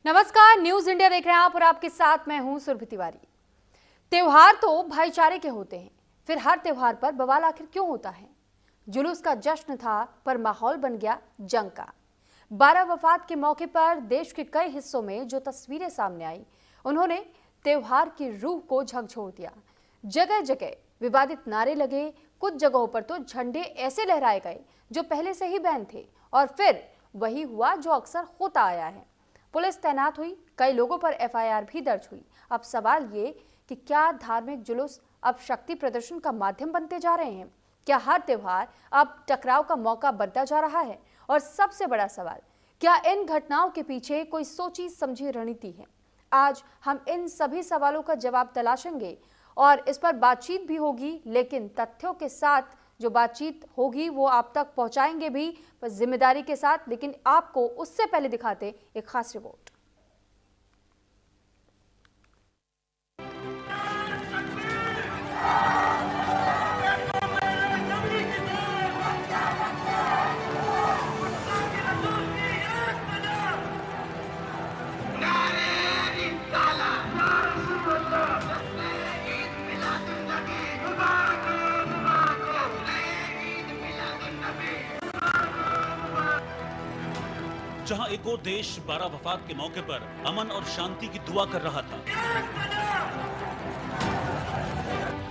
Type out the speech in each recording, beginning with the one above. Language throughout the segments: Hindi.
नमस्कार, न्यूज इंडिया देख रहे हैं आप और आपके साथ मैं हूं सुरभि तिवारी। त्योहार तो भाईचारे के होते हैं, फिर हर त्योहार पर बवाल आखिर क्यों होता है? जुलूस का जश्न था पर माहौल बन गया जंग का। 12 वफात के मौके पर देश के कई हिस्सों में जो तस्वीरें सामने आई, उन्होंने त्योहार की रूह को झकझोर दिया। जगह जगह विवादित नारे लगे, कुछ जगहों पर तो झंडे ऐसे लहराए गए जो पहले से ही बैन थे, और फिर वही हुआ जो अक्सर होता आया है। पुलिस तैनात हुई, कई लोगों पर एफआईआर भी दर्ज हुई। अब सवाल ये कि क्या धार्मिक जुलूस अब शक्ति प्रदर्शन का माध्यम बनते जा रहे हैं? क्या हर त्योहार अब टकराव का मौका बनता जा रहा है? और सबसे बड़ा सवाल, क्या इन घटनाओं के पीछे कोई सोची समझी रणनीति है? आज हम इन सभी सवालों का जवाब तलाशेंगे और इस पर बातचीत भी होगी, लेकिन तथ्यों के साथ जो बातचीत होगी वो आप तक पहुंचाएंगे भी, बस जिम्मेदारी के साथ। लेकिन आपको उससे पहले दिखाते एक खास रिपोर्ट। जहां एक और देश 12 वफात के मौके पर अमन और शांति की दुआ कर रहा था,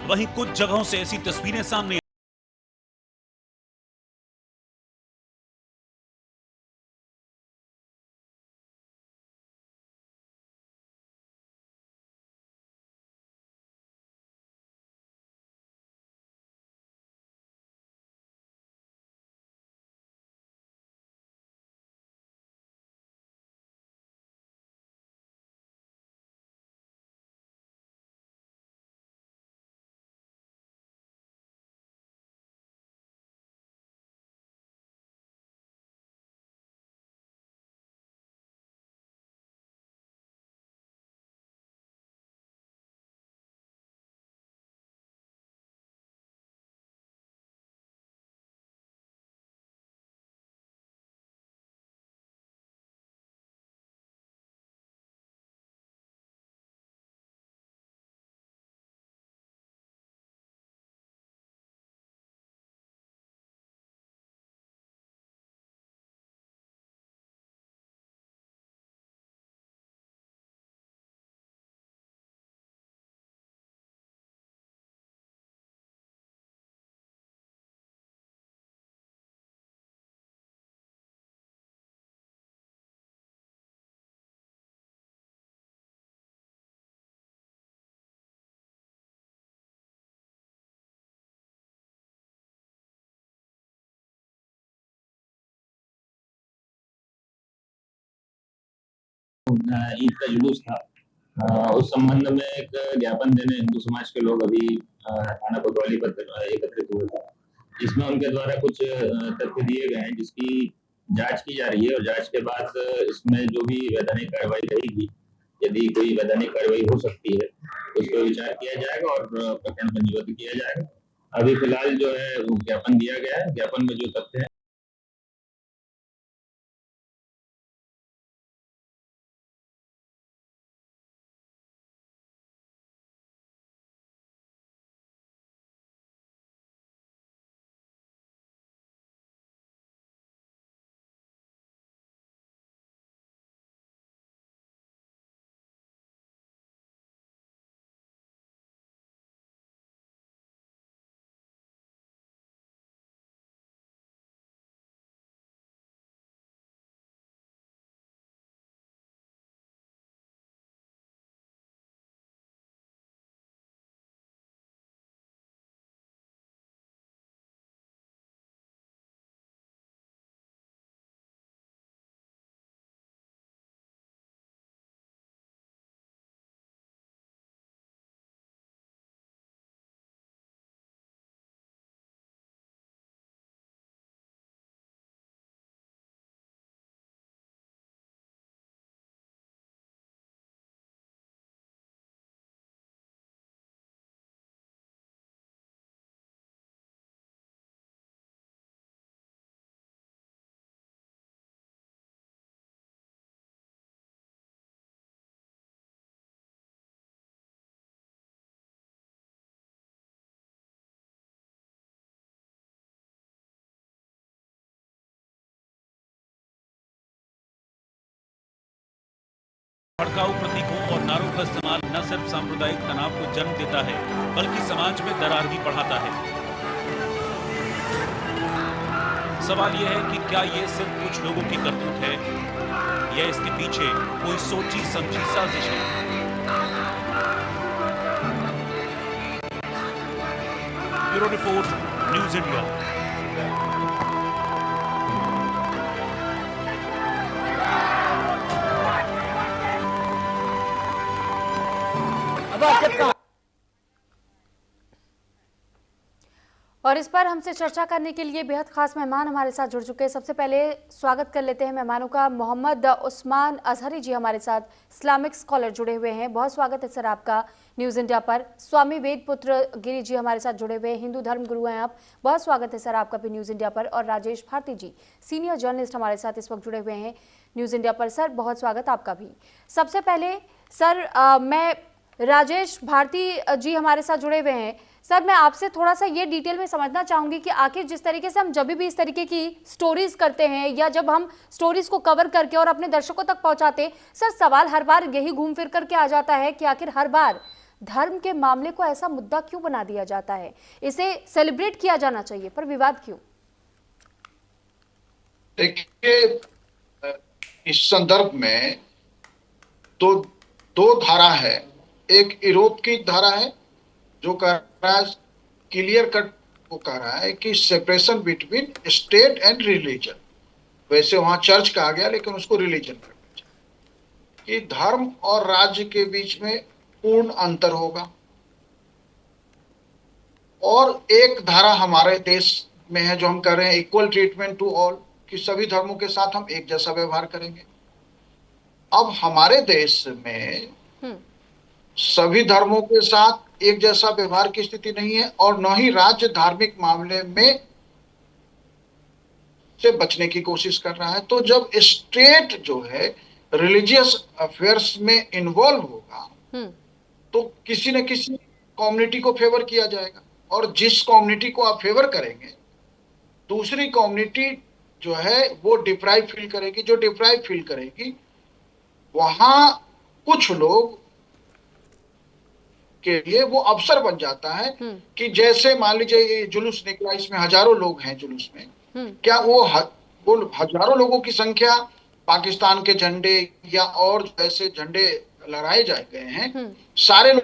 वहीं कुछ जगहों से ऐसी तस्वीरें सामने ईद का जुलूस था। उस संबंध में एक ज्ञापन देने हिंदू समाज के लोग अभी थाना कोतवाली पर एकत्रित हुए थे, जिसमें उनके द्वारा कुछ तथ्य दिए गए हैं, जिसकी जांच की जा रही है और जांच के बाद इसमें जो भी वैधानिक कार्रवाई रहेगी, यदि कोई वैधानिक कार्रवाई हो सकती है तो उस पर विचार किया जाएगा और प्रकरण पंजीबद्ध किया जाएगा। अभी फिलहाल जो है वो ज्ञापन दिया गया है, ज्ञापन में जो तथ्य है भड़काऊ प्रतीकों और नारों का इस्तेमाल न सिर्फ सांप्रदायिक तनाव को जन्म देता है बल्कि समाज में दरार भी बढ़ाता है। सवाल यह है कि क्या ये सिर्फ कुछ लोगों की करतूत है या इसके पीछे कोई सोची समझी साजिश है। Bureau report, news India. और इस पर हमसे चर्चा करने के लिए बेहद खास मेहमान हमारे साथ जुड़ चुके हैं। सबसे पहले स्वागत कर लेते हैं मेहमानों का। मोहम्मद उस्मान अजहरी जी हमारे साथ इस्लामिक स्कॉलर जुड़े हुए हैं। बहुत स्वागत है सर आपका न्यूज़ इंडिया पर। स्वामी वेद पुत्र गिरी जी हमारे साथ जुड़े हुए हैं, हिंदू धर्म गुरु हैं आप। बहुत स्वागत है सर आपका भी न्यूज़ इंडिया पर। और राजेश भारती जी सीनियर जर्नलिस्ट हमारे साथ इस वक्त जुड़े हुए हैं न्यूज़ इंडिया पर। सर बहुत स्वागत आपका भी। सबसे पहले सर मैं राजेश भारती जी हमारे साथ जुड़े हुए हैं। सर मैं आपसे थोड़ा सा ये डिटेल में समझना चाहूंगी कि आखिर जिस तरीके से हम जब भी इस तरीके की स्टोरीज करते हैं या जब हम स्टोरीज को कवर करके और अपने दर्शकों तक पहुंचाते हैं, सर सवाल हर बार यही घूम फिर करके आ जाता है कि आखिर हर बार धर्म के मामले को ऐसा मुद्दा क्यों बना दिया जाता है, इसे सेलिब्रेट किया जाना चाहिए पर विवाद क्यों? देखिए, इस संदर्भ में तो दो धारा है। एक यूरोप की धारा है जो कह रहा है, क्लियर कट वो कह रहा है कि separation between state and religion. वैसे वहां चर्च कहा गया लेकिन उसको रिलीजन करना चाहिए, कि धर्म और राज्य के बीच में पूर्ण अंतर होगा। और एक धारा हमारे देश में है जो हम कह रहे हैं इक्वल ट्रीटमेंट टू ऑल, कि सभी धर्मों के साथ हम एक जैसा व्यवहार करेंगे। अब हमारे देश में सभी धर्मों के साथ एक जैसा व्यवहार की स्थिति नहीं है और न ही राज्य धार्मिक मामले में से बचने की कोशिश कर रहा है। तो जब स्टेट जो है रिलीजियस अफेयर्स में इन्वॉल्व होगा तो किसी न किसी कम्युनिटी को फेवर किया जाएगा, और जिस कम्युनिटी को आप फेवर करेंगे दूसरी कम्युनिटी जो है वो डिप्राइव फील करेगी। जो डिप्राइव फील करेगी वहां कुछ लोग के लिए वो अवसर बन जाता है कि जैसे मान लीजिए ये जुलूस निकला, इसमें हजारों लोग हैं जुलूस में, क्या वो हजारों लोगों की संख्या पाकिस्तान के झंडे या और ऐसे झंडे लहराए जाए गए हैं सारे लोग।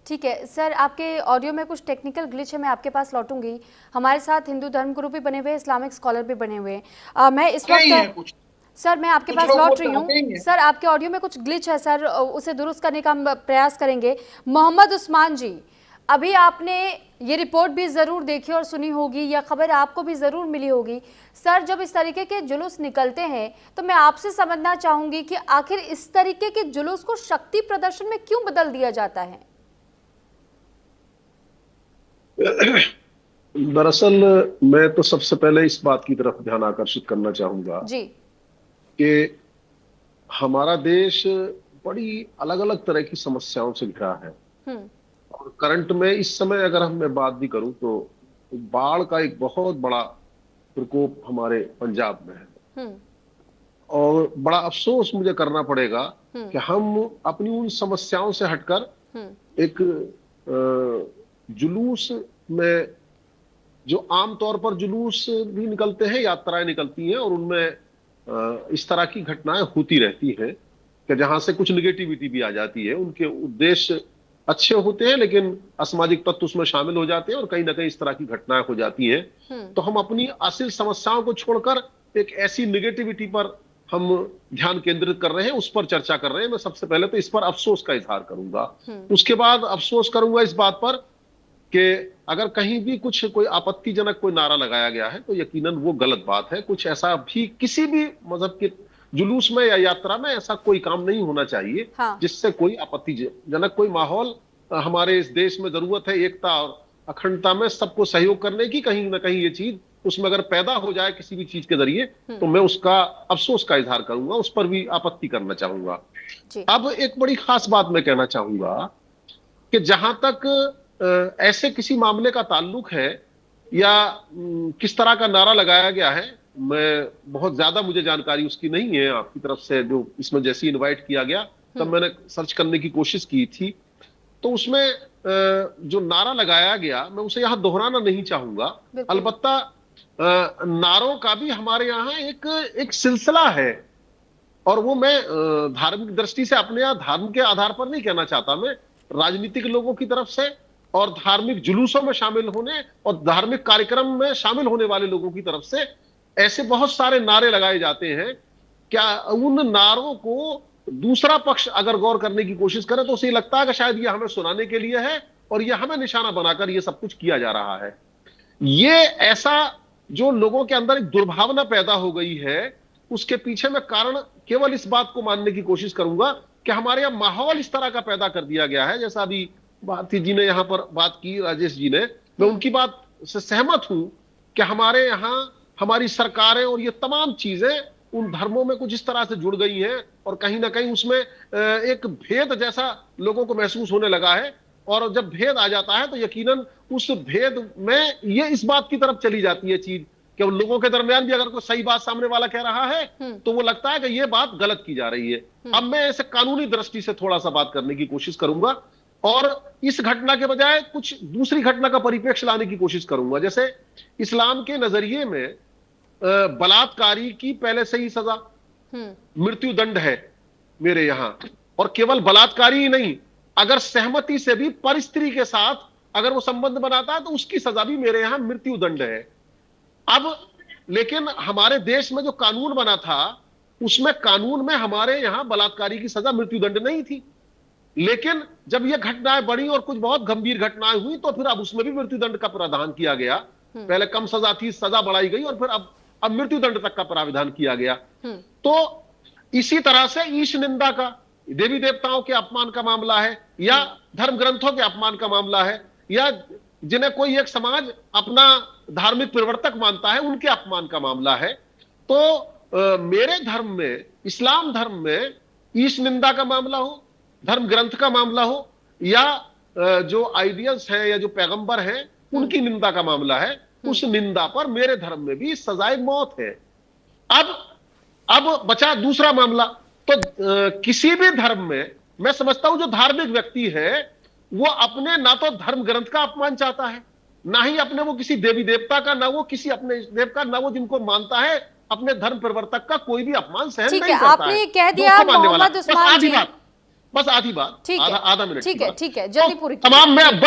ठीक है सर, आपके ऑडियो में कुछ टेक्निकल ग्लिच है, मैं आपके पास लौटूंगी। हमारे साथ हिंदू धर्म गुरु भी बने हुए हैं, इस्लामिक स्कॉलर भी बने हुए हैं। मैं इस वक्त सर मैं आपके पास लौट रही हूँ। सर आपके ऑडियो में कुछ ग्लिच है सर, उसे दुरुस्त करने का हम प्रयास करेंगे। मोहम्मद उस्मान जी, अभी आपने ये रिपोर्ट भी ज़रूर देखी और सुनी होगी या खबर आपको भी ज़रूर मिली होगी। सर जब इस तरीके के जुलूस निकलते हैं तो मैं आपसे समझना चाहूँगी कि आखिर इस तरीके के जुलूस को शक्ति प्रदर्शन में क्यों बदल दिया जाता है? दरअसल मैं तो सबसे पहले इस बात की तरफ ध्यान आकर्षित करना चाहूंगा जी कि हमारा देश बड़ी अलग अलग तरह की समस्याओं से घिरा है। और करंट में इस समय अगर मैं बात भी करूं तो बाढ़ का एक बहुत बड़ा प्रकोप हमारे पंजाब में है। और बड़ा अफसोस मुझे करना पड़ेगा कि हम अपनी उन समस्याओं से हटकर एक जुलूस में, जो आमतौर पर जुलूस भी निकलते हैं, यात्राएं निकलती हैं और उनमें इस तरह की घटनाएं होती रहती हैं कि जहां से कुछ निगेटिविटी भी आ जाती है। उनके उद्देश्य अच्छे होते हैं लेकिन असामाजिक तत्व उसमें शामिल हो जाते हैं और कहीं ना कहीं इस तरह की घटनाएं हो जाती हैं। तो हम अपनी असल समस्याओं को छोड़कर एक ऐसी निगेटिविटी पर हम ध्यान केंद्रित कर रहे हैं, उस पर चर्चा कर रहे हैं। मैं सबसे पहले तो इस पर अफसोस का इजहार करूंगा। उसके बाद अफसोस करूंगा इस बात पर कि अगर कहीं भी कुछ कोई आपत्तिजनक कोई नारा लगाया गया है तो यकीनन वो गलत बात है। कुछ ऐसा भी किसी भी मजहब के जुलूस में या यात्रा में ऐसा कोई काम नहीं होना चाहिए जिससे कोई आपत्तिजनक कोई माहौल। हमारे इस देश में जरूरत है एकता और अखंडता में सबको सहयोग करने की। कहीं ना कहीं ये चीज उसमें अगर पैदा हो जाए किसी भी चीज के जरिए तो मैं उसका अफसोस का इजहार करूंगा, उस पर भी आपत्ति करना चाहूंगा। अब एक बड़ी खास बात मैं कहना चाहूंगा कि जहां तक ऐसे किसी मामले का ताल्लुक है या किस तरह का नारा लगाया गया है, मैं बहुत ज्यादा मुझे जानकारी उसकी नहीं है आपकी तरफ से, जो इसमें जैसे इनवाइट किया गया तब मैंने सर्च करने की कोशिश की थी, तो उसमें जो नारा लगाया गया मैं उसे यहाँ दोहराना नहीं चाहूंगा। अलबत्ता नारों का भी हमारे यहाँ एक सिलसिला है, और वो मैं धार्मिक दृष्टि से अपने यहाँ धर्म के आधार पर नहीं कहना चाहता, मैं राजनीतिक लोगों की तरफ से और धार्मिक जुलूसों में शामिल होने और धार्मिक कार्यक्रम में शामिल होने वाले लोगों की तरफ से ऐसे बहुत सारे नारे लगाए जाते हैं। क्या उन नारों को दूसरा पक्ष अगर गौर करने की कोशिश करे तो उसे लगता है कि शायद ये हमें सुनाने के लिए है और ये हमें निशाना बनाकर ये सब कुछ किया जा रहा है। ये ऐसा जो लोगों के अंदर एक दुर्भावना पैदा हो गई है, उसके पीछे मैं कारण केवल इस बात को मानने की कोशिश करूंगा कि हमारे यहाँ माहौल इस तरह का पैदा कर दिया गया है। जैसा अभी भारती जी ने यहाँ पर बात की, राजेश जी ने, मैं उनकी बात से सहमत हूं कि हमारे यहाँ हमारी सरकारें और ये तमाम चीजें उन धर्मों में कुछ इस तरह से जुड़ गई हैं और कहीं ना कहीं उसमें एक भेद जैसा लोगों को महसूस होने लगा है। और जब भेद आ जाता है तो यकीनन उस भेद में ये इस बात की तरफ चली जाती है चीज कि उन लोगों के दरमियान भी अगर कोई सही बात सामने वाला कह रहा है तो वो लगता है कि ये बात गलत की जा रही है। अब मैं ऐसे कानूनी दृष्टि से थोड़ा सा बात करने की कोशिश करूंगा और इस घटना के बजाय कुछ दूसरी घटना का परिप्रेक्ष्य लाने की कोशिश करूंगा। जैसे इस्लाम के नजरिए में बलात्कारी की पहले से ही सजा मृत्यु दंड है मेरे यहां, और केवल बलात्कारी ही नहीं, अगर सहमति से भी परस्त्री के साथ अगर वो संबंध बनाता है तो उसकी सजा भी मेरे यहां मृत्यु दंड है। अब लेकिन हमारे देश में जो कानून बना था उसमें कानून में हमारे यहां बलात्कारी की सजा मृत्यु दंड नहीं थी, लेकिन जब ये घटनाएं बढ़ी और कुछ बहुत गंभीर घटनाएं हुई तो फिर अब उसमें भी मृत्यु दंड का प्रावधान किया गया। पहले कम सजा थी, सजा बढ़ाई गई और फिर अब मृत्यु दंड तक का प्रावधान किया गया। तो इसी तरह से ईश निंदा का, देवी देवताओं के अपमान का मामला है या धर्म ग्रंथों के अपमान का मामला है या जिन्हें कोई एक समाज अपना धार्मिक परिवर्तक मानता है उनके अपमान का मामला है, तो मेरे धर्म में, इस्लाम धर्म में ईश निंदा का मामला हो, धर्म ग्रंथ का मामला हो या जो आइडियल्स हैं या जो पैगंबर हैं उनकी निंदा का मामला है, उस निंदा पर मेरे धर्म में भी सजाए मौत है। अब बचा दूसरा मामला, तो किसी भी धर्म में मैं समझता हूं जो धार्मिक व्यक्ति है वो अपने ना तो धर्म ग्रंथ का अपमान चाहता है, ना ही अपने वो किसी देवी देवता का, ना वो किसी अपने देव का, ना वो जिनको मानता है अपने धर्म प्रवर्तक का कोई भी अपमान सहन नहीं करता है। आपने कह दिया मोहम्मद उस्मान जी, बस आधी बात, आधा मिनट, ठीक है जल्दी पूरी तमाम में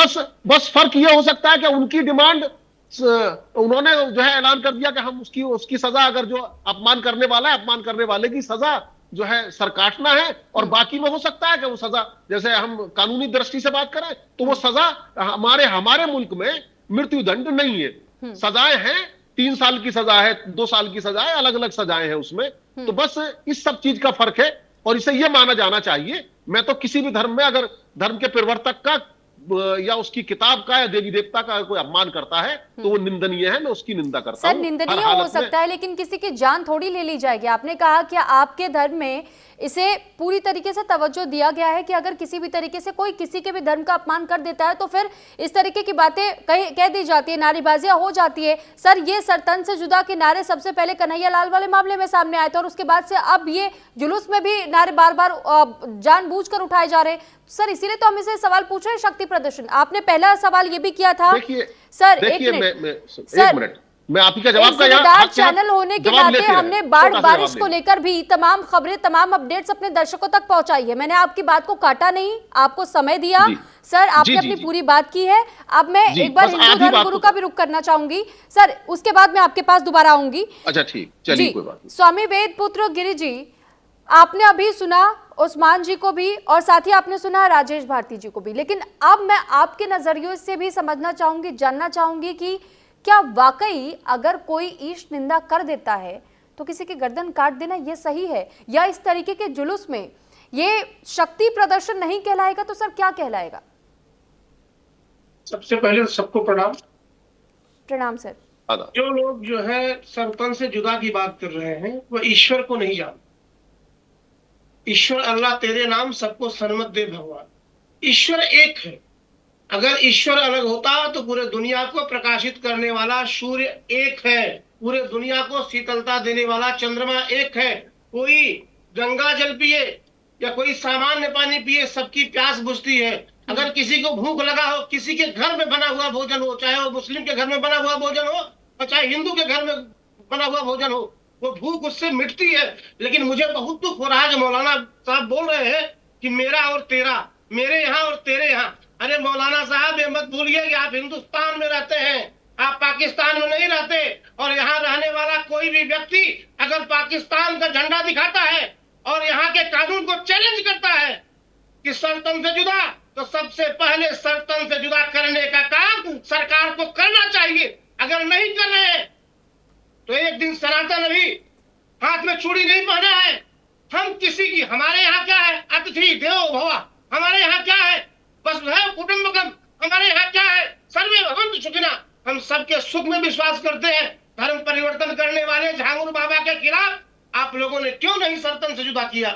बस फर्क यह हो सकता है कि उनकी डिमांड, उन्होंने जो है ऐलान कर दिया कि हम उसकी सजा, अगर जो अपमान करने वाला है अपमान करने वाले की सजा जो है सर काटना है, और बाकी में हो सकता है कि वो सजा, जैसे हम कानूनी दृष्टि से बात करें तो वो सजा हमारे मुल्क में मृत्यु दंड नहीं है, सजाएं हैं, 3 साल की सजा है, 2 साल की सजा है, अलग अलग सजाएं हैं उसमें। तो बस इस सब चीज का फर्क है और इसे यह माना जाना चाहिए। मैं तो किसी भी धर्म में अगर धर्म के प्रवर्तक का या उसकी किताब का या देवी देवता का कोई अपमान करता है तो वो निंदनीय है, मैं उसकी निंदा करता हूं। सर निंदनीय हो सकता है लेकिन किसी की जान थोड़ी ले ली जाएगी। आपने कहा कि आपके धर्म में इसे पूरी तरीके से तवज्जो दिया गया है कि अगर किसी भी तरीके से कोई किसी के भी धर्म का अपमान कर देता है तो फिर इस तरीके की बातें कह दी जाती है, नारेबाजियां हो जाती है। सर ये सरतन से जुदा के नारे सबसे पहले कन्हैया लाल वाले मामले में सामने आए थे और उसके बाद से अब ये जुलूस में भी नारे बार बार जानबूझकर उठाए जा रहे। सर इसीलिए तो हम इसे सवाल पूछ रहे हैं, शक्ति प्रदर्शन। आपने पहला सवाल ये भी किया था। सर एक मिनट, मैं आप ही का जवाब जिम्मेदार चैनल होने के नाते हमने बाढ़ बारिश को लेकर भी तमाम खबरें, तमाम अपडेट्स अपने दर्शकों तक पहुंचाई है। मैंने आपकी बात को काटा नहीं, आपको समय दिया। सर आपने अपनी पूरी बात की है। अब मैं एक बार हिंदू धर्म गुरु का भी रुख करना चाहूंगी सर, उसके बाद मैं आपके पास दोबारा आऊंगी। अच्छा ठीक, चलिए कोई बात नहीं। स्वामी वेद पुत्र गिरि जी, आपने अभी सुना उस्मान जी को भी और साथ ही आपने सुना राजेश भारती जी को भी, लेकिन अब मैं आपके नजरियों से भी समझना चाहूंगी, जानना चाहूंगी कि क्या वाकई अगर कोई ईश निंदा कर देता है तो किसी की गर्दन काट देना ये सही है, या इस तरीके के जुलूस में ये शक्ति प्रदर्शन नहीं कहलाएगा तो सर क्या कहलाएगा? सबसे पहले सबको प्रणाम। प्रणाम सर। जो लोग जो है सरतन से जुदा की बात कर रहे हैं वो ईश्वर को नहीं जानते। ईश्वर अल्लाह तेरे नाम सबको सन्मत दे भगवान। ईश्वर एक है। अगर ईश्वर अलग होता तो पूरे दुनिया को प्रकाशित करने वाला सूर्य एक है, पूरे दुनिया को शीतलता देने वाला चंद्रमा एक है। कोई गंगा जल पिए या कोई सामान्य पानी पिए, सबकी प्यास बुझती है। अगर किसी को भूख लगा हो, किसी के घर में बना हुआ भोजन हो, चाहे वो मुस्लिम के घर में बना हुआ भोजन हो और चाहे हिंदू के घर में बना हुआ भोजन हो, वो भूख उससे मिटती है। लेकिन मुझे बहुत दुख हो रहा है कि मौलाना साहब बोल रहे हैं कि मेरा और तेरा, मेरे यहाँ और तेरे यहाँ। अरे मौलाना साहब, ये मत भूलिए कि आप हिंदुस्तान में रहते हैं, आप पाकिस्तान में नहीं रहते। और यहाँ रहने वाला कोई भी व्यक्ति अगर पाकिस्तान का झंडा दिखाता है और यहाँ के कानून को चैलेंज करता है कि सल्तन से जुदा, तो सबसे पहले सल्तन से जुदा करने का काम सरकार को करना चाहिए। अगर नहीं कर रहे हैं तो एक दिन सनातन अभी हाथ में चूड़ी नहीं पहना है। हम किसी की, हमारे यहाँ क्या है, अतिथि देवो भव, हमारे यहाँ क्या है, वसुधैव कुटुंबकम, हमारे यहाँ क्या है, सर्वे भवन्तु सुखिनः। हम सबके सुख में विश्वास करते हैं। धर्म परिवर्तन करने वाले झांगुर बाबा के खिलाफ आप लोगों ने क्यों नहीं सल्तन से जुदा किया?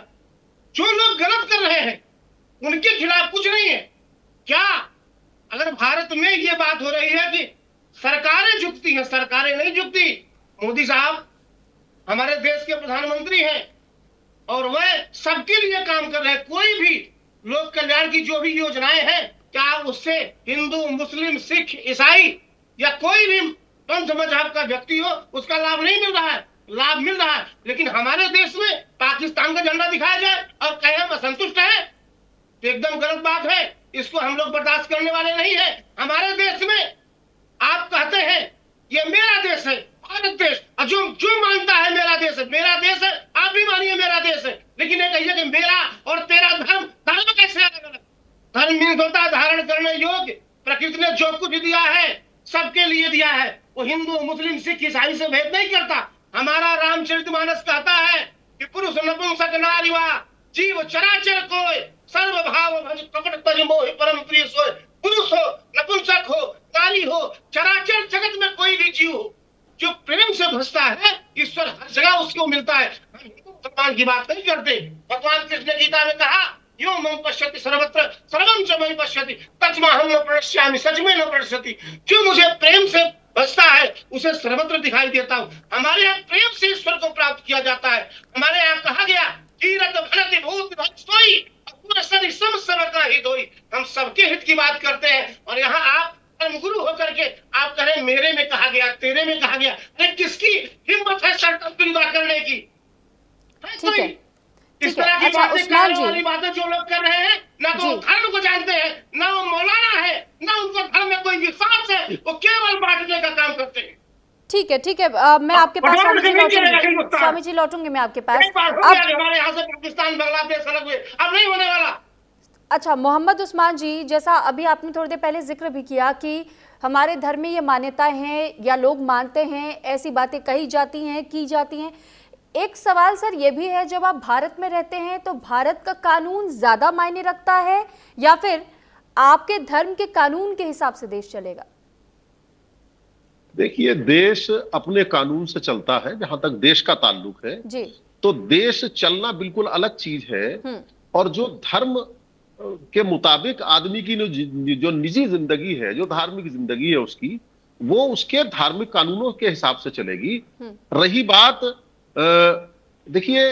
जो लोग गलत कर रहे हैं उनके खिलाफ कुछ नहीं है क्या? अगर भारत में ये बात हो रही है कि सरकारें झुकती हैं, सरकारें नहीं झुकती। मोदी साहब हमारे देश के प्रधानमंत्री हैं और वह सबके लिए काम कर रहे हैं। कोई भी लोक कल्याण की जो भी योजनाएं हैं, क्या उससे हिंदू, मुस्लिम, सिख, ईसाई या कोई भी पंथ मजहब का व्यक्ति हो, उसका लाभ नहीं मिल रहा है? लाभ मिल रहा है। लेकिन हमारे देश में पाकिस्तान का झंडा दिखाया जाए और कहे हम असंतुष्ट है, तो एकदम गलत बात है। इसको हम लोग बर्दाश्त करने वाले नहीं है। हमारे देश में आप कहते हैं ये मेरा देश है, भारत देश, जो मानता है मेरा देश है, मेरा देश है, आप भी मानिए मेरा देश है। लेकिन ये कहिए कि मेरा और तेरा धर्म, धर्म कैसे अलग अलग? धर्म मीन्स होता है धारण करने योग्य। प्रकृति ने जो कुछ दिया है सबके लिए दिया है। वो हिंदू, मुस्लिम, सिख, ईसाई से भेद नहीं करता। हमारा रामचरितमानस कहता है कि पुरुष नपुंसक नारी वा जीव चराचर कोय, सर्व भाव भज कपट तज मोहि परम प्रिय सोय। पुरुष हो, नपुंसक हो, नारी हो, चराचर जगत में कोई भी जीव हो, जो प्रेम से भजता है, ईश्वर हर जगह उसको मिलता है। हम हिंदू भगवान की बात नहीं करते। भगवान कृष्ण ने गीता में कहा, यो मम पश्यति सर्वत्र सर्वं च मयि पश्यति तस्माहं न प्रणश्यामि, सच में न प्रणश्यति। जो मुझे प्रेम से भजता है उसे सर्वत्र दिखाई देता हूँ। हमारे यहाँ प्रेम से ईश्वर को प्राप्त किया जाता है। हमारे यहाँ कहा गया, तीरथ भरति भूत भक्तोई सदी समस्त ही दोई। हम सबके हित की बात करते हैं और यहाँ आप धर्मगुरु होकर के आप कह रहे मेरे में कहा गया, तेरे में कहा गया। अरे किसकी हिम्मत है सल्तन को जुदा करने की? ठीक है, इस तरह की अच्छा बातें उस्मान करने वाली जी, बातें जो लोग कर रहे हैं, ना तो धर्म को जानते हैं, ना वो मौलाना है, ना उनको धर्म में कोई विश्वास है, वो केवल बांटने का काम करते हैं। ठीक है, ठीक है। मैं आपके पास स्वामी जी लौटूंगी मैं आपके पास। हमारे यहाँ से पाकिस्तान, बांग्लादेश अलग हुए, अब नहीं होने वाला। अच्छा मोहम्मद उस्मान जी, जैसा अभी आपने थोड़ी देर पहले जिक्र भी किया कि हमारे धर्म में ये मान्यताएं हैं या लोग मानते हैं, ऐसी बातें कही जाती हैं, की जाती हैं। एक सवाल सर ये भी है, जब आप भारत में रहते हैं तो भारत का कानून ज्यादा मायने रखता है या फिर आपके धर्म के कानून के हिसाब से देश चलेगा? देखिए, देश अपने कानून से चलता है जहां तक देश का ताल्लुक है जी। तो देश चलना बिल्कुल अलग चीज है। और जो धर्म के मुताबिक आदमी की जो निजी जिंदगी है, जो धार्मिक जिंदगी है उसकी, वो उसके धार्मिक कानूनों के हिसाब से चलेगी। रही बात, देखिए,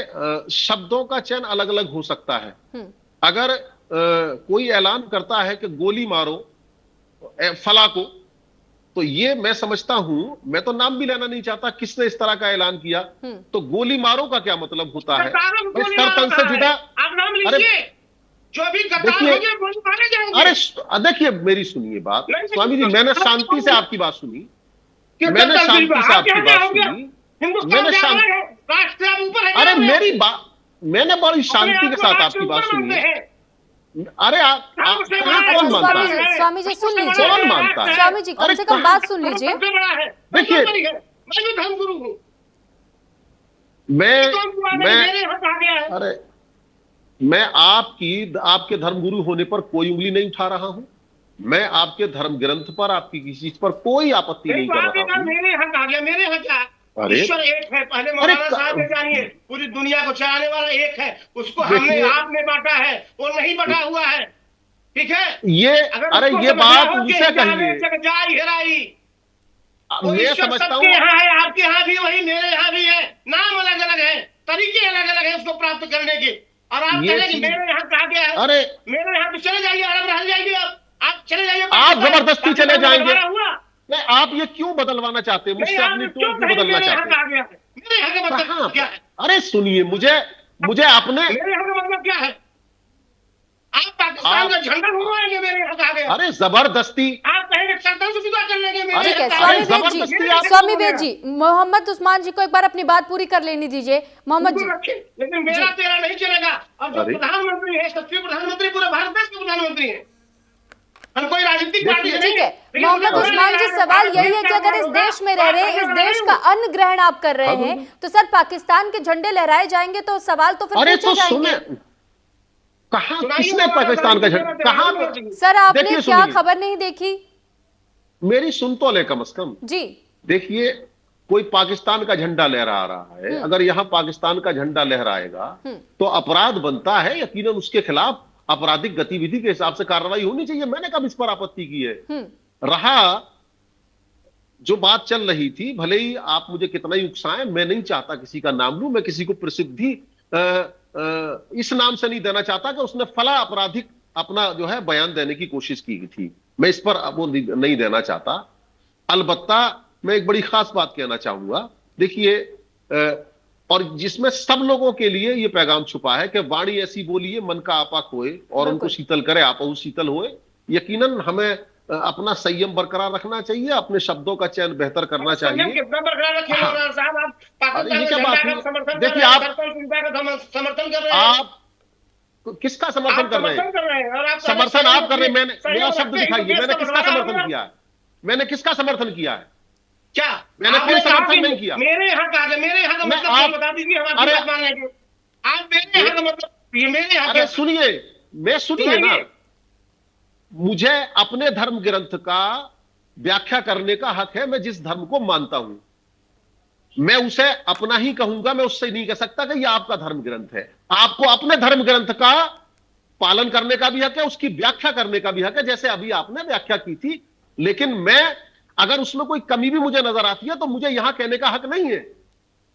शब्दों का चयन अलग अलग हो सकता है। अगर कोई ऐलान करता है कि गोली मारो फला को, तो ये मैं समझता हूं, मैं तो नाम भी लेना नहीं चाहता किसने इस तरह का ऐलान किया, तो गोली मारो का क्या मतलब होता है? सल्तन से जुदा, अरे जो भी गोली मारे जाएंगे। अरे देखिए, मेरी सुनिए बात स्वामी जी, मैंने शांति से आपकी बात सुनी, मैंने शांति से आपकी बात सुनी, मैंने शांति, अरे मेरी बात, मैंने बड़ी शांति के साथ आपकी बात सुनी है। अरे आप कौन मानता है? स्वामी जी सुन लीजिए, कौन मानता है? स्वामी जी कम से कम बात सुन लीजिए। देखिए, मैं भी धर्मगुरु हूँ। अरे मैं आपके धर्मगुरु होने पर कोई उंगली नहीं उठा रहा हूं। मैं आपके धर्म ग्रंथ पर, आपकी किसी चीज पर कोई आपत्ति नहीं कर रहा हूं। मेरे यहाँ आ गया, मेरे यहाँ क्या? ईश्वर एक है। पहले मौलाना साहब ने जानिए, पूरी दुनिया को चलाने वाला एक है, उसको हमने आपने बांटा है, वो नहीं बटा हुआ है। ठीक है, ये अरे ये बात उनसे कहिए। वो मैं ईश्वर समझता सबके हूँ यहाँ है, आपके यहाँ भी वही, मेरे यहाँ भी है, नाम अलग अलग है, तरीके अलग अलग है उसको प्राप्त करने के। और आप ये कहें कि चीज, मेरे यहाँ कहा गया है, अरे मेरे यहाँ तो चले जाइए, अरब रह जाइए, आप चले जाइए, आप जबरदस्ती चले जाएंगे। बंटवारा हुआ नहीं, आप ये क्यों बदलवाना चाहते हैं नहीं, मुझसे, आप अपनी क्यों टोन क्यों कहेंगे बदलना मेरे यहाँ चाहते कहा हैं? गया है? मेरे यहाँ का कहाँ मतलब क्या है? अरे सुनिए, मुझे अपने, मेरे यहाँ का मतलब क्या है? आप पाकिस्तान का झंडा घुमाएंगे, मेरे यहाँ कहा गया। अरे जबरदस्ती, आप कहेंगे सरदार से विदा कर लेंगे, मेरे ठीक है यहाँ कहा स्वामी गया। वेद जी, जबरदस्ती आप- स्वामी वेद जी, मोहम्मद उस्मान जी को एक बार अपनी बात पूरी कर लेनी दीजिए। मोहम्मद जी, बिल्कुल रखिए, लेकिन मेरा तेरा नहीं चलेगा। और जो अरे। प्रधानमंत्री है, सच्चे प्रधानमंत्री पूरे भारत देश के प्रधानमंत्री है, हम कोई राजनीतिक पार्टी देखिए, नहीं ठीक है लेकिन मोहम्मद मुझे उस्मान जी, बोलना सवाल है, यही है कि अगर इस देश में रह रहे, इस देश का अन्न ग्रहण आप कर रहे हैं, तो सर पाकिस्तान के झंडे लहराए जाएंगे तो सवाल तो फिर अरे पूछे तो जाएंगे। सुने, कहाँ सुनाइए, किसने पाकिस्तान का झंडा, कहाँ पे? सर आपने देखिए, क्या सुनिए। खबर नहीं देखी? मेरी सुन तो ले कम से कम। जी देखिए, कोई पाकिस्तान का झंडा लहरा रहा है, अगर यहाँ पाकिस्तान का झंडा लहराएगा तो अपराध बनता है, यकीनन उसके खिलाफ आपराधिक गतिविधि के हिसाब से कार्रवाई होनी चाहिए। मैंने कब इस पर आपत्ति की है? रहा जो बात चल रही थी, भले ही आप मुझे कितना ही उकसाएं, मैं नहीं चाहता किसी का नाम लूं, मैं किसी को प्रसिद्धि इस नाम से नहीं देना चाहता कि उसने फला आपराधिक अपना जो है बयान देने की कोशिश की थी, मैं इस पर वो नहीं देना चाहता। अलबत्ता मैं एक बड़ी खास बात कहना चाहूंगा, देखिए, और जिसमें सब लोगों के लिए ये पैगाम छुपा है कि वाणी ऐसी बोलिए मन का आपा खोए और उनको शीतल करे आपहु शीतल होए। यकीनन हमें अपना संयम बरकरार रखना चाहिए, अपने शब्दों का चयन बेहतर करना चाहिए। कितना बरकरार रखें हाँ। मौलाना साहब, आप अरे पाकिस्तान ये के क्या बात झंडा का हुई? समर्थन देखिए, कर रहे हैं, आप- सरपंच चिंता का समर्थन कर रहे हैं, आप किसका समर्थन आप कर रहे हैं? समर्थन कर रहे हैं, और आप समर्थन आप कर रहे हैं। मैंने, सहयोग मेरा शब्द रखते हैं, दिखाइए, मैंने देश का किसका बंटवारा समर्थन होगा। किया है? मैंने किसका समर्थन किया है? क्या मैंने आपने कोई कहा समर्थन कि नहीं किया। मेरे यहाँ कहा गया, मेरे यहाँ का मैं मतलब आप- क्या बता दीजिए, हम आपकी अरे- बात मान लेंगे। आप मेरे यहाँ का मतलब, ये मेरे यहाँ अरे का सुनिए, मैं सुनिए ना, सुनाइए। मुझे अपने धर्म ग्रंथ का व्याख्या करने का हक है। मैं जिस धर्म को मानता हूं मैं उसे अपना ही कहूंगा, मैं उससे नहीं कह सकता कि यह आपका धर्म ग्रंथ है। आपको अपने धर्म ग्रंथ का पालन करने का भी हक है, उसकी व्याख्या करने का भी हक है, जैसे अभी आपने व्याख्या की थी। लेकिन मैं, अगर उसमें कोई कमी भी मुझे नजर आती है तो मुझे यहां कहने का हक नहीं है।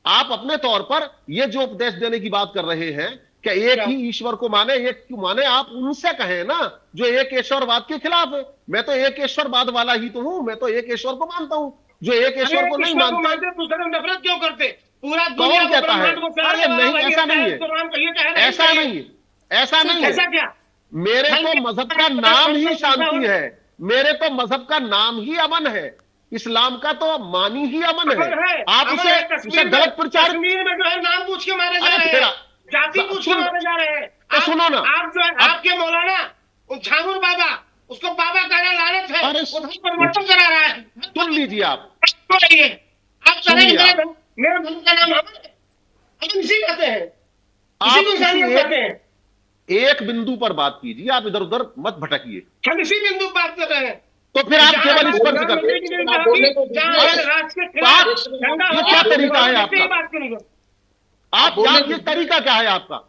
आप अपने तौर पर यह जो उपदेश देने की बात कर रहे हैं कि एक ही ईश्वर को माने, एक क्यों माने, आप उनसे कहें ना जो एक ईश्वरवाद के खिलाफ है। मैं तो एक ईश्वरवाद वाला ही तो हूं, मैं तो एक ईश्वर को मानता हूं। जो एक ईश्वर को नहीं मानते, दूसरे नफरत क्यों करते? पूरा कौन दुनिया को कहता है? ब्रह्मांड को फैलाने अरे वाला नहीं, वही ऐसा नहीं है। तो राम कहिए चाहे ऐसा कहिए। नहीं है, ऐसा नहीं ऐसा है। क्या? मेरे तो मजहब का नाम ही शांति है, मेरे तो मजहब का नाम ही अमन है, इस्लाम का तो मानी ही अमन अमन है। है, आप अमन है। उसे गलत प्रचार, कश्मीर में जो है नाम पूछ के मारे जा अरे रहे हैं, तेरा- जाति पूछ के सुन- मारे जा रहे हैं। तो सुनो ना, आप जो है, आपके मौलाना उन झामुर बाबा, उसको बाबा कहना लानत है, अरे वो धर्म परिवर्तन करा रहा है। सुन लीजिए आप, तो नहीं है। आप सुनिए कहेंगे आप। मेरे धर्म का नाम अमन है, हम इसी कहते हैं, आप इसी को किसी इंसानियत कहते हैं। एक बिंदु पर बात कीजिए, आप इधर उधर मत भटकिए। हम इसी बिंदु पर बात कर रहे हैं। तो फिर आप केवल इस पर जिक्र प्रधानमंत्री की निर्णय होगी, जहाँ अरे, राष्ट्र के आप- खिलाफ झंडा ये होगा, क्या तरीका है वहाँ आपका? से ही बात करेंगे। आप ये तरीका क्या है आपका?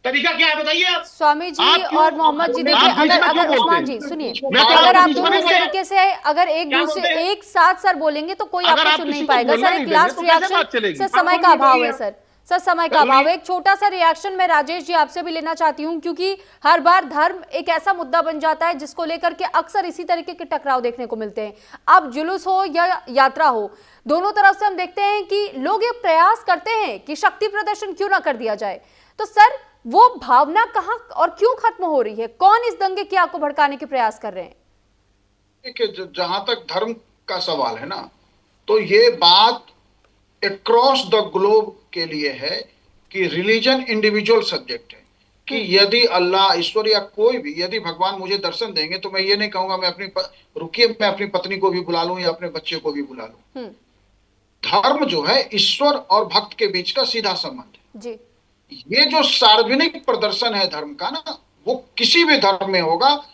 तरीका क्या है बताइए आप? स्वामी जी आप क्यों- और मोहम्मद जी, आप देखिए, बीच में अगर क्यों अगर बोलते उस्मान हैं? जी सुनिए, मैं तो अगर आपको आप बीच में दोनों नहीं इस बोला। तरीके से अगर एक क्या दूसरे बोलते हैं? एक साथ सर बोलेंगे तो कोई अगर आपको आप सुन किसी नहीं को पाएगा। बोलने सर नहीं एक देंगे लास्ट तो कैसे बात रिएक्शन, चलेगी? सर आप समय बोलिए, का अभाव है। बोलिए। सर समय का अभाव है। एक छोटा सा रिएक्शन मैं राजेश जी आपसे भी लेना चाहती हूँ, क्योंकि हर बार धर्म एक ऐसा मुद्दा बन जाता है जिसको लेकर के अक्सर इसी तरीके के टकराव देखने को मिलते हैं। अब जुलूस हो या यात्रा हो, दोनों तरफ से हम देखते हैं कि लोग ये प्रयास करते हैं कि शक्ति प्रदर्शन क्यों ना कर दिया जाए। तो सर वो भावना कहाँ और क्यों खत्म हो रही है? कौन इस दंगे की आग को भड़काने के प्रयास कर रहे हैं? देखिए, जहां तक धर्म का सवाल है ना, तो ये बात अक्रॉस द ग्लोब के लिए है कि रिलीजन इंडिविजुअल सब्जेक्ट है। कि यदि अल्लाह, ईश्वर या कोई भी, यदि भगवान मुझे दर्शन देंगे तो मैं ये नहीं कहूंगा मैं रुकिए मैं अपनी पत्नी को भी बुला लूं या अपने बच्चे को भी बुला लूं। धर्म जो है ईश्वर और भक्त के बीच का सीधा संबंध है जी। ये जो सार्वजनिक प्रदर्शन है धर्म का ना, वो किसी भी धर्म में होगा,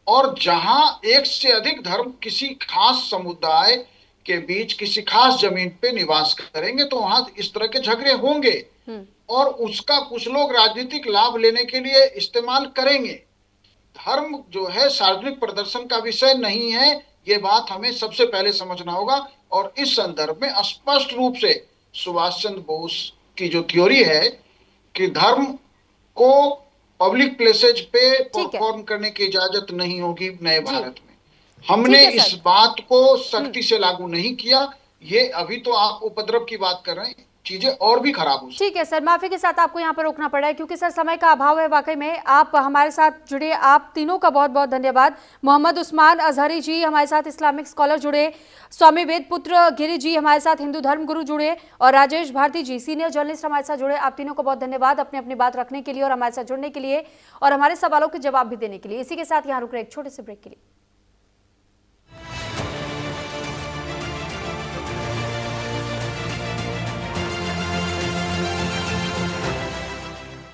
और जहां एक से अधिक धर्म किसी खास समुदाय के बीच किसी खास जमीन पे निवास करेंगे तो वहां इस तरह के झगड़े होंगे और उसका कुछ लोग राजनीतिक लाभ लेने के लिए इस्तेमाल करेंगे। धर्म जो है सार्वजनिक प्रदर्शन का विषय नहीं है, ये बात हमें सबसे पहले समझना होगा। और इस संदर्भ में स्पष्ट रूप से सुभाष चंद्र बोस की जो थ्योरी है कि धर्म को पब्लिक प्लेसेज पे परफॉर्म करने की इजाजत नहीं होगी नए भारत में, हमने इस बात को सख्ती से लागू नहीं किया। ये अभी तो आप उपद्रव की बात कर रहे हैं, चीजें और भी खराब हो। ठीक है सर, माफी के साथ आपको यहाँ पर रोकना पड़ा है क्योंकि सर समय का अभाव है। वाकई में आप हमारे साथ जुड़े, आप तीनों का बहुत बहुत धन्यवाद। मोहम्मद उस्मान अजहरी जी हमारे साथ इस्लामिक स्कॉलर जुड़े, स्वामी वेदपुत्र गिरी जी हमारे साथ हिंदू धर्म गुरु जुड़े, और राजेश भारती जी सीनियर जर्नलिस्ट हमारे साथ जुड़े। आप तीनों को बहुत धन्यवाद अपनी अपनी बात रखने के लिए और हमारे साथ जुड़ने के लिए और हमारे सवालों के जवाब भी देने के लिए। इसी के साथ यहाँ रुक रहे एक छोटे से ब्रेक के लिए।